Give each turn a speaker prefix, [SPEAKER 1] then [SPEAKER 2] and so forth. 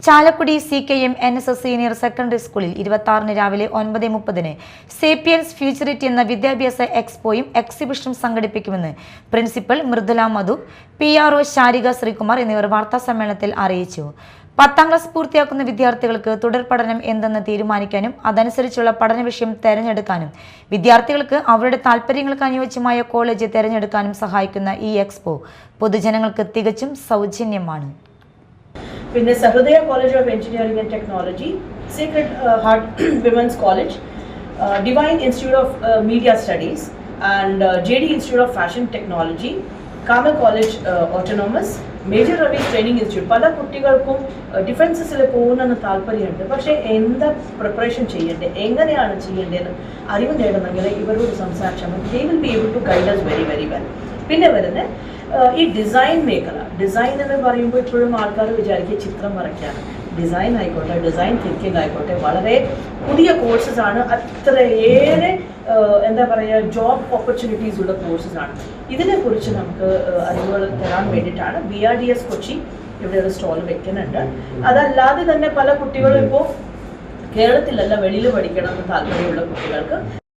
[SPEAKER 1] Chalakudy CKM NSS senior secondary സ്കൂളിൽ 26 രാവിലെ 9:30 sapiens ഫ്യൂച്ചറിറ്റി എന്ന വിദ്യാഭ്യാസ എക്സ്പോയും എക്സിബിഷനും സംഘടിപ്പിക്കുമെന്ന് പ്രിൻസിപ്പൽ മൃദുല മധു, PRO ശാരിക ശ്രീകുമാർ എന്നിവർ വാർത്താസമ്മേളനത്തിൽ അറിയിച്ചു. 10ാം ക്ലാസ് പൂർത്തിയാക്കുന്ന വിദ്യാർത്ഥികൾക്ക് തുടർ പഠനം എന്തെന്ന് തീരുമാനിക്കാനും അതനുസരിച്ചുള്ള പഠന വിഷയം തിരഞ്ഞെടുക്കാനും വിദ്യാർത്ഥികൾക്ക് അവരുടെ താൽപ്പര്യങ്ങൾക്ക് അനുയോജ്യമായ കോളേജ് തിരഞ്ഞെടുക്കാനും സഹായിക്കുന്ന ഈ എക്സ്പോ പൊതുജനങ്ങൾക്ക് തികച്ചും സൗജന്യമാണ്.
[SPEAKER 2] പിന്നെ Sahrudaya college of engineering and technology, sacred heart women's college, divine institute of media studies and JD institute of fashion technology, Carmel college autonomous, major റവീസ് ട്രെയിനിങ് ഇൻസ്റ്റിറ്റ്യൂട്ട്. പല കുട്ടികൾക്കും ഡിഫൻസസിൽ പോകുന്നെന്ന് താല്പര്യമുണ്ട്. പക്ഷേ എന്താ പ്രിപ്പറേഷൻ ചെയ്യേണ്ടത്, എങ്ങനെയാണ് ചെയ്യേണ്ടതെന്ന് അറിവ് നേടണമെങ്കിൽ ഇവരോട് സംസാരിച്ചാൽ they will be able to guide us very very well. പിന്നെ വരുന്നത് ഈ ഡിസൈൻ മേഖല. ഡിസൈൻ എന്ന് പറയുമ്പോൾ ഇപ്പോഴും ആൾക്കാർ വിചാരിക്കുക ചിത്രം വരയ്ക്കാണ്. ഡിസൈൻ ആയിക്കോട്ടെ, ഡിസൈൻ തിങ്കിങ് ആയിക്കോട്ടെ, വളരെ പുതിയ കോഴ്സസ് ആണ്. അത്രയേറെ എന്താ പറയുക, ജോബ് ഓപ്പർച്യൂണിറ്റീസ് ഉള്ള കോഴ്സസ് ആണ്. ഇതിനെക്കുറിച്ച് നമുക്ക് അറിവുകൾ തരാൻ വേണ്ടിയിട്ടാണ് BRDS കൊച്ചി ഇവിടെ ഒരു സ്റ്റോൾ വെക്കുന്നുണ്ട്. അതല്ലാതെ തന്നെ പല കുട്ടികളും ഇപ്പോൾ കേരളത്തിലല്ല വെളിയിൽ പഠിക്കണം എന്ന് താല്പര്യമുള്ള കുട്ടികൾക്ക്